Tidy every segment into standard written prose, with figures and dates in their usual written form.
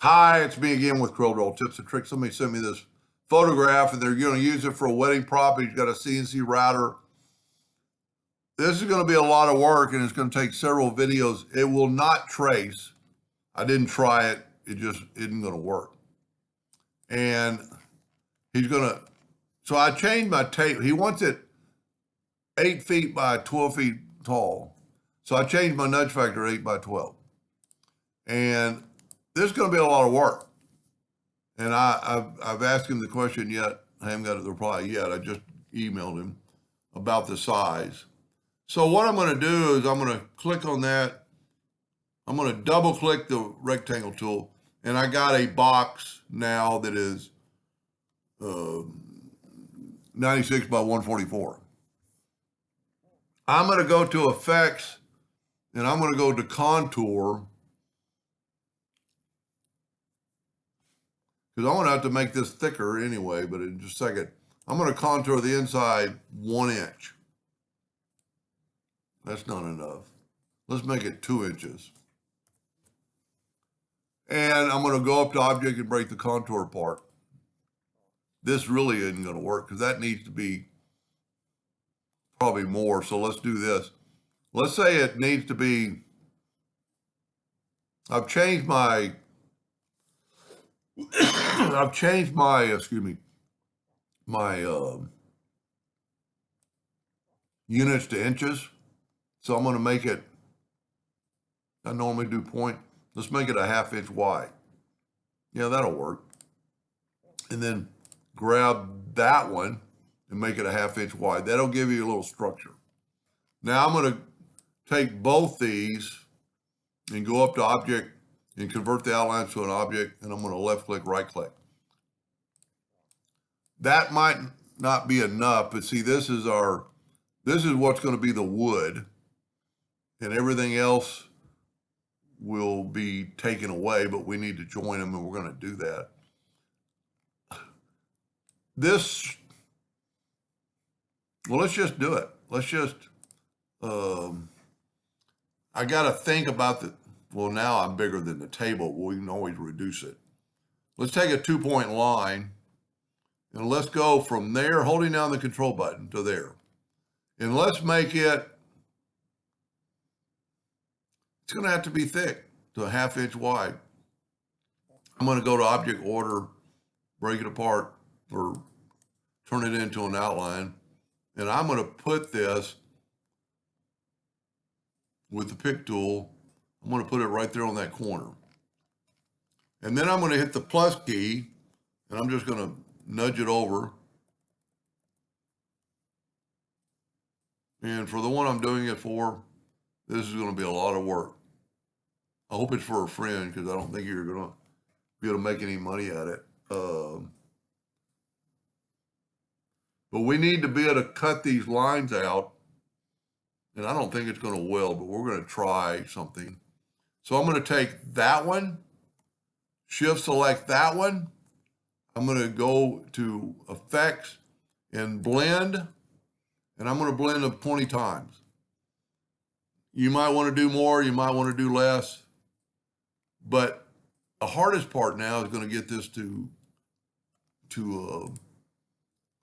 Hi, it's me again with Corel Draw Tips and Tricks. Somebody sent me this photograph and they're going to use it for a wedding prop. He's got a CNC router. This is going to be a lot of work and it's going to take several videos. It will not trace. I didn't try it. It just isn't going to work. And he's going to, so I changed my tape. He wants it 8 feet by 12 feet tall. So I changed my nudge factor 8 by 12. And this is going to be a lot of work. And I've asked him the question yet. I haven't got the reply yet. I just emailed him about the size. So what I'm going to do is I'm going to click on that. I'm going to double click the rectangle tool. And I got a box now that is 96 by 144. I'm going to go to effects and I'm going to go to contour. Because I want to have to make this thicker anyway, but in just a second, I'm going to contour the inside 1 inch. That's not enough. Let's make it 2 inches. And I'm going to go up to object and break the contour apart. This really isn't going to work because that needs to be probably more. So let's do this. Let's say it needs to be, I've changed my units to inches. So I'm going to make it, I normally do point. Let's make it a 1/2 inch wide. Yeah, that'll work. And then grab that one and make it a 1/2 inch wide. That'll give you a little structure. Now I'm going to take both these and go up to object and convert the outlines to an object, and I'm going to left click, right click. That might not be enough, but see, this is what's going to be the wood, and everything else will be taken away, but we need to join them, and we're going to do that. Well, let's just do it. Let's just, I got to think about well, now I'm bigger than the table. We can always reduce it. Let's take a 2-point line and let's go from there, holding down the control button, to there. And let's make it, it's going to have to be thick, to a 1/2 inch wide. I'm going to go to object order, break it apart, or turn it into an outline. And I'm going to put this with the pick tool. I'm going to put it right there on that corner. And then I'm going to hit the plus key and I'm just going to nudge it over. And for the one I'm doing it for, this is going to be a lot of work. I hope it's for a friend because I don't think you're going to be able to make any money at it. But we need to be able to cut these lines out. And I don't think it's going to weld, but we're going to try something. So I'm going to take that one, shift select that one. I'm going to go to effects and blend, and I'm going to blend them 20 times. You might want to do more, you might want to do less, but the hardest part now is going to get this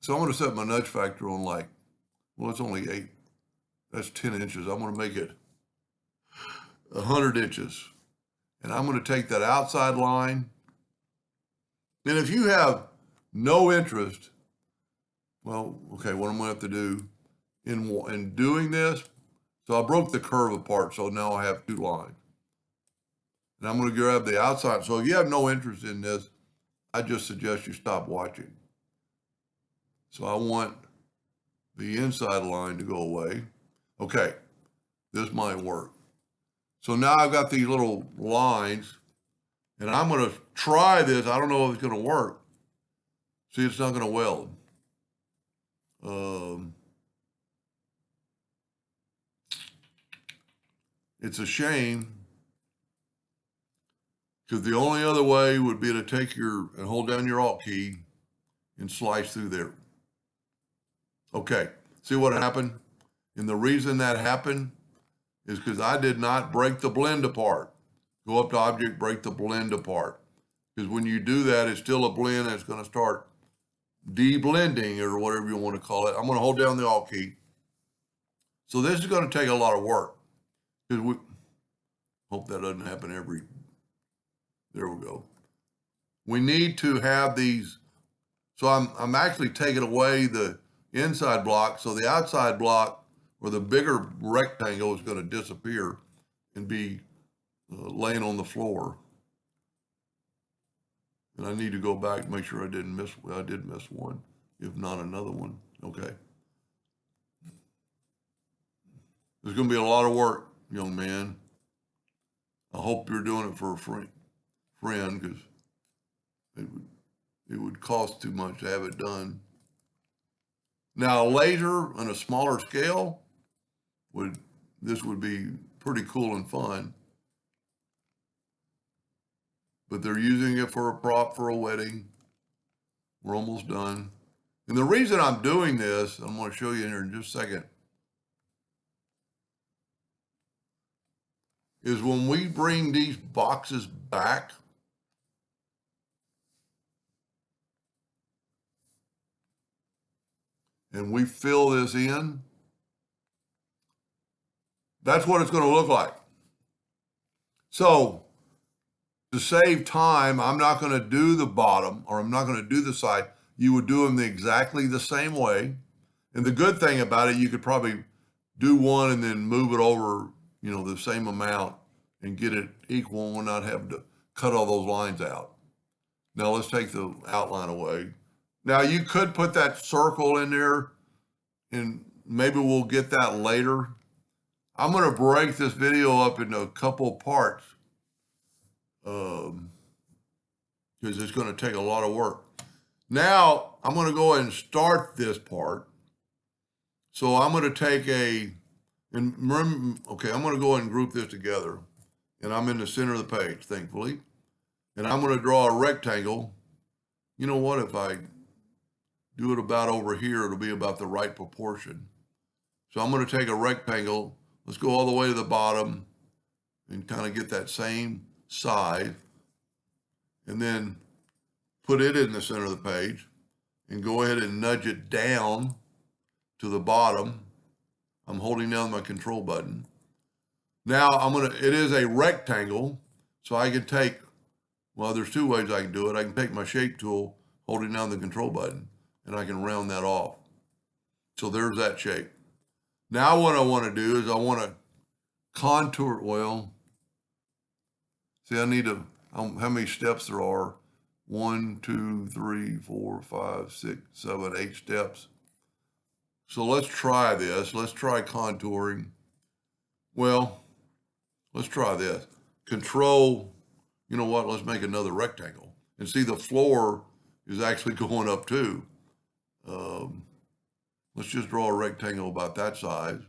so I'm going to set my nudge factor on well, it's only 8. That's 10 inches. I'm going to make it 100 inches. And I'm going to take that outside line. And if you have no interest, well, okay, what I'm going to have to do in doing this, so I broke the curve apart, so now I have 2 lines. And I'm going to grab the outside. So if you have no interest in this, I just suggest you stop watching. So I want the inside line to go away. Okay, this might work. So now I've got these little lines, and I'm going to try this. I don't know if it's going to work. See, it's not going to weld. It's a shame because the only other way would be to take and hold down your Alt key and slice through there. Okay, see what happened? And the reason that happened is because I did not break the blend apart. Go up to object, break the blend apart. Because when you do that, it's still a blend and it's going to start de-blending or whatever you want to call it. I'm going to hold down the Alt key. So this is going to take a lot of work. Because we hope that doesn't happen there we go. We need to have these. So I'm actually taking away the inside block. So the outside block or the bigger rectangle is going to disappear and be laying on the floor. And I need to go back and make sure I did miss one, if not another one. Okay. There's going to be a lot of work, young man. I hope you're doing it for a friend, because it would cost too much to have it done. Now, a laser on a smaller scale would be pretty cool and fun. But they're using it for a prop for a wedding. We're almost done. And the reason I'm doing this, I'm going to show you in here in just a second, is when we bring these boxes back, and we fill this in, that's what it's going to look like. So to save time, I'm not going to do the bottom, or I'm not going to do the side. You would do them exactly the same way. And the good thing about it, you could probably do one and then move it over, the same amount and get it equal, and we'll not have to cut all those lines out. Now let's take the outline away. Now you could put that circle in there, and maybe we'll get that later. I'm going to break this video up into a couple parts, because it's going to take a lot of work. Now I'm going to go ahead and start this part. So I'm going to take I'm going to go ahead and group this together, and I'm in the center of the page, thankfully. And I'm going to draw a rectangle. You know what? If I do it about over here, it'll be about the right proportion. So I'm going to take a rectangle. Let's go all the way to the bottom and kind of get that same size, and then put it in the center of the page and go ahead and nudge it down to the bottom. I'm holding down my control button. Now it is a rectangle, so I can take, there's two ways I can do it. I can take my shape tool, holding down the control button, and I can round that off. So there's that shape. Now what I want to do is I want to contour, see, I need to, how many steps there are? 1, 2, 3, 4, 5, 6, 7, 8 steps. So let's try this. Let's try contouring. Let's try this. Control, you know what? Let's make another rectangle. And see, the floor is actually going up too. Let's just draw a rectangle about that size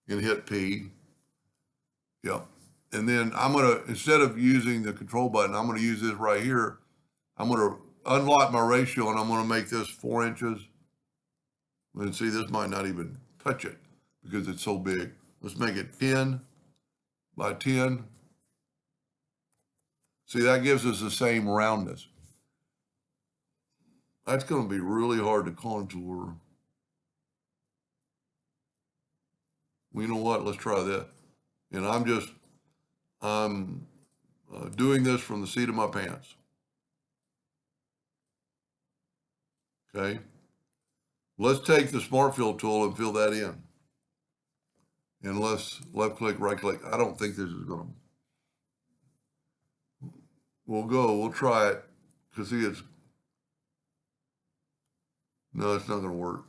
and hit P. Yep. And then I'm going to, instead of using the control button, I'm going to use this right here. I'm going to unlock my ratio, and I'm going to make this 4 inches. And see, this might not even touch it because it's so big. Let's make it 10 by 10. See, that gives us the same roundness. That's going to be really hard to contour. Well, you know what? Let's try that. And I'm doing this from the seat of my pants. Okay. Let's take the Smart Fill tool and fill that in. And let's left click, right click. I don't think this is going to. We'll try it. Because see, no, it's not going to work.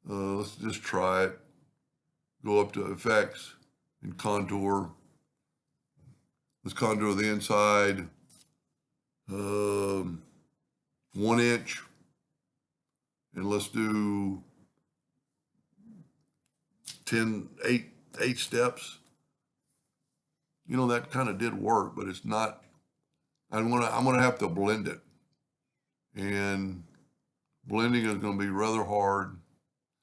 Let's just try it. Go up to Effects and Contour. Let's contour the inside. 1 inch. And let's do 8 steps. That kind of did work, but it's not. I'm gonna have to blend it. And blending is going to be rather hard.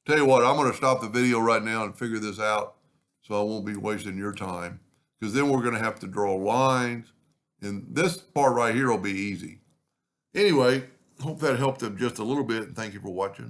Tell you what, I'm going to stop the video right now and figure this out, so I won't be wasting your time. because then we're going to have to draw lines. And this part right here will be easy. Anyway, hope that helped them just a little bit. And thank you for watching.